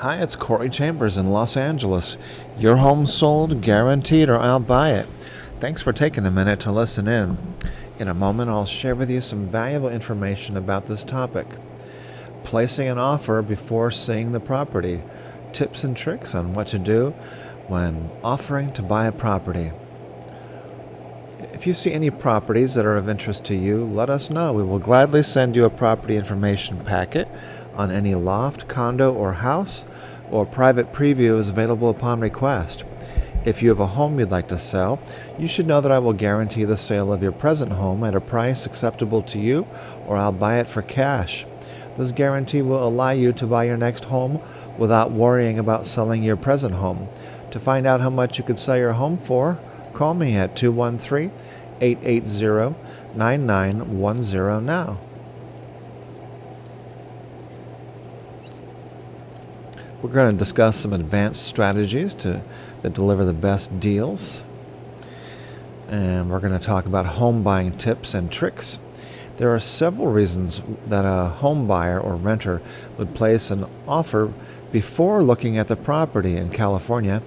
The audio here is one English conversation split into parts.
Hi, it's Corey Chambers in Los Angeles. Your home sold, guaranteed, or I'll buy it. Thanks for taking a minute to listen in. In a moment, I'll share with you some valuable information about this topic. Placing an offer before seeing the property. Tips and tricks on what to do when offering to buy a property. If you see any properties that are of interest to you, let us know. We will gladly send you a property information packet on any loft, condo, or house, or private preview is available upon request. If you have a home you'd like to sell, you should know that I will guarantee the sale of your present home at a price acceptable to you, or I'll buy it for cash. This guarantee will allow you to buy your next home without worrying about selling your present home. To find out how much you could sell your home for, call me at 213-880-9910 now. We're going to discuss some advanced strategies that deliver the best deals. And we're going to talk about home buying tips and tricks. There are several reasons that a home buyer or renter would place an offer before looking at the property in California.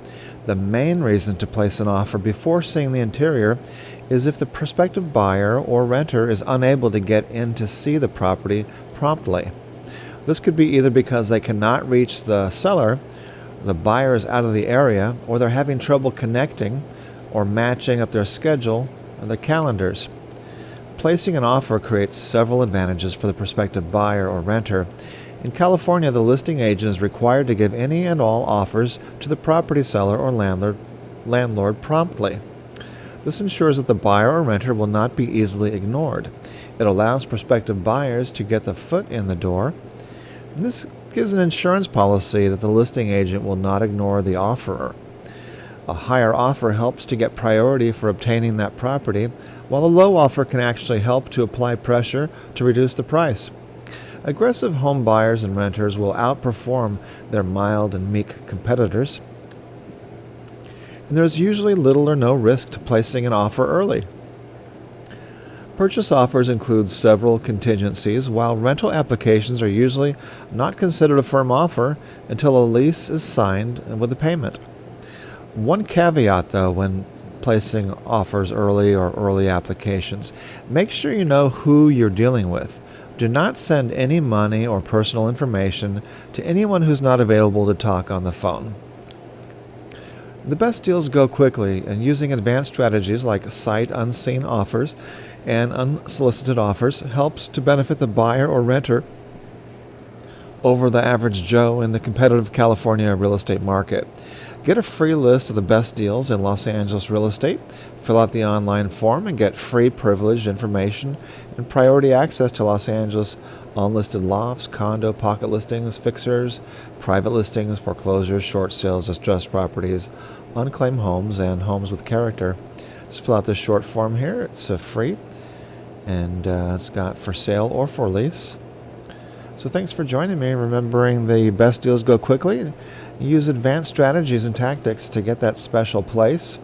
The main reason to place an offer before seeing the interior is if the prospective buyer or renter is unable to get in to see the property promptly. This could be either because they cannot reach the seller, the buyer is out of the area, or they're having trouble connecting or matching up their schedule or the calendars. Placing an offer creates several advantages for the prospective buyer or renter. In California, the listing agent is required to give any and all offers to the property seller or landlord promptly. This ensures that the buyer or renter will not be easily ignored. It allows prospective buyers to get the foot in the door. This gives an insurance policy that the listing agent will not ignore the offeror. A higher offer helps to get priority for obtaining that property, while a low offer can actually help to apply pressure to reduce the price. Aggressive home buyers and renters will outperform their mild and meek competitors, and there's usually little or no risk to placing an offer early. Purchase offers include several contingencies, while rental applications are usually not considered a firm offer until a lease is signed with a payment. One caveat, though, when placing offers early or early applications, make sure you know who you're dealing with. Do not send any money or personal information to anyone who's not available to talk on the phone. The best deals go quickly, and using advanced strategies like sight unseen offers and unsolicited offers helps to benefit the buyer or renter over the average Joe in the competitive California real estate market. Get a free list of the best deals in Los Angeles real estate, fill out the online form, and get free privileged information and priority access to Los Angeles unlisted lofts, condo, pocket listings, fixers, private listings, foreclosures, short sales, distressed properties, unclaimed homes, and homes with character. Just fill out this short form here. It's free, and it's got for sale or for lease. So thanks for joining me, remembering the best deals go quickly. Use advanced strategies and tactics to get that special place.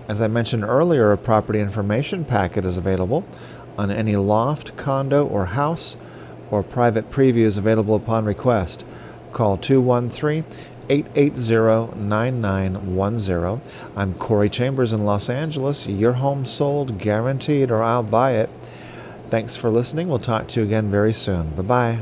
As I mentioned earlier, a property information packet is available on any loft, condo, or house, or private previews available upon request. Call 213-880-9910. I'm Corey Chambers in Los Angeles. Your home sold, guaranteed, or I'll buy it. Thanks for listening. We'll talk to you again very soon. Bye-bye.